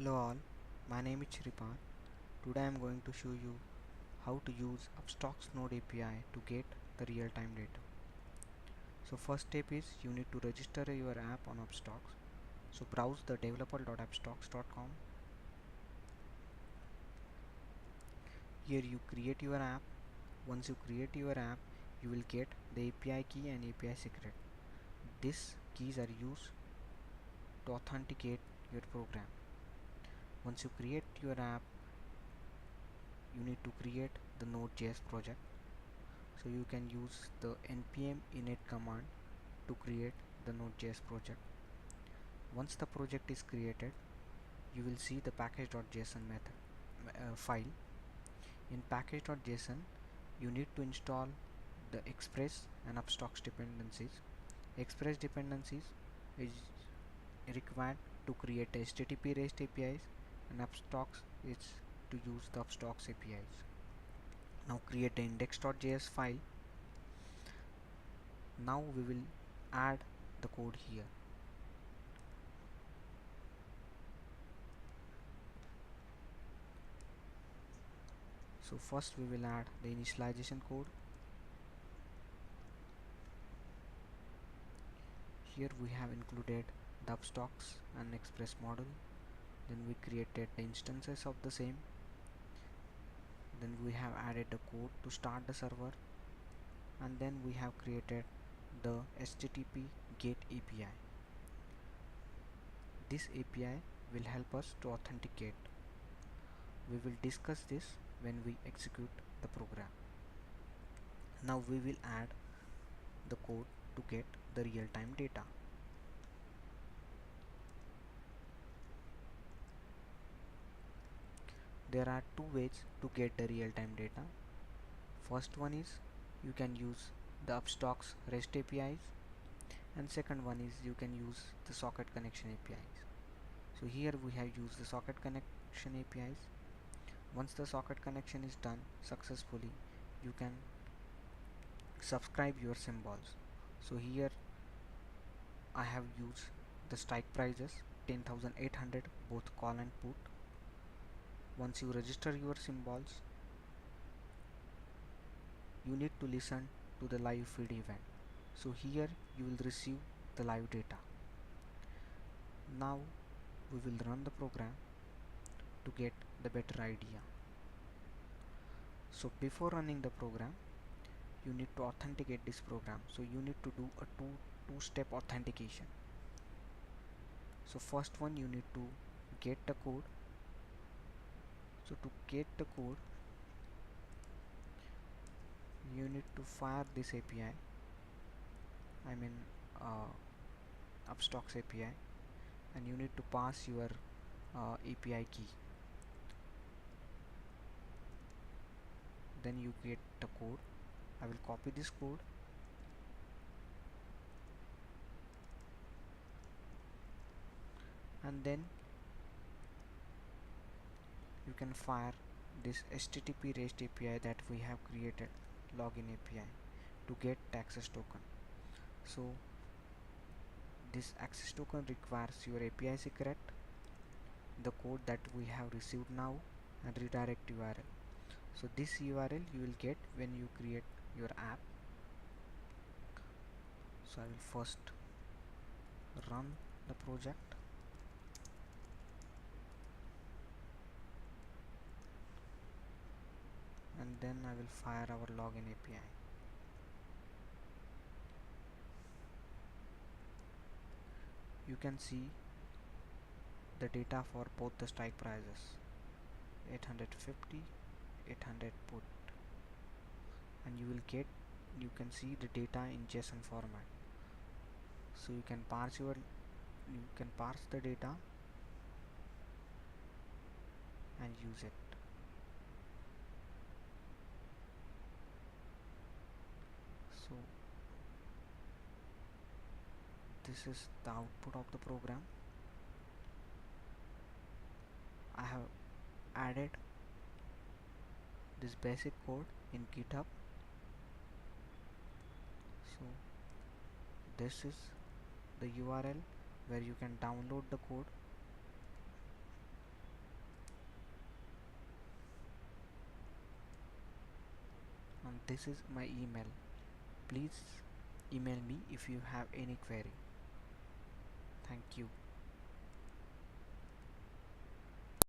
Hello all, my name is Shripan. Today I am going to show you how to use Upstox Node API to get the real-time data. So first step is you need to register your app on Upstox. So browse the developer.upstox.com. Here you create your app. Once you create your app, you will get the API key and API secret. These keys are used to authenticate your program. Once you create your app, you need to create the Node.js project. So you can use the npm init command to create the Node.js project. Once the project is created, you will see the package.json method file. In package.json, you need to install the Express and Upstox dependencies. Express dependencies is required to create HTTP REST APIs, and Upstox is to use the Upstox APIs. Now create the index.js file. Now we will add the code here. So first we will add the initialization code. Here we have included the Upstox and Express model. Then we created the instances of the same. Then we have added the code to start the server, and then we have created the HTTP GET API. This API will help us to authenticate. We will discuss this when we execute the program. Now we will add the code to get the real-time data. There are two ways to get the real-time data. First one is you can use the Upstox REST APIs, and second one is you can use the socket connection APIs. So here we have used the socket connection APIs. Once the socket connection is done successfully, you can subscribe your symbols. So here I have used the strike prices 10,800 both call and put. Once you register your symbols, you need to listen to the live feed event. So here you will receive the live data. Now we will run the program to get the better idea. So before running the program, you need to authenticate this program. So you need to do a two-step authentication. So first one, you need to get the code. So to get the code, you need to fire this API. I mean Upstox API, and you need to pass your API key. Then you get the code. I will copy this code and then you can fire this HTTP REST API that we have created, login API, to get the access token. So this access token requires your API secret, the code that we have received now, and redirect URL. So this URL you will get when you create your app. So I will first run the project. And then I will fire our login API. You can see the data for both the strike prices, 850, 800 put, and you can see the data in JSON format. So you can parse the data and use it. So this is the output of the program. I have added this basic code in GitHub. So this is the URL where you can download the code. This is my email. Please email me if you have any query. Thank you.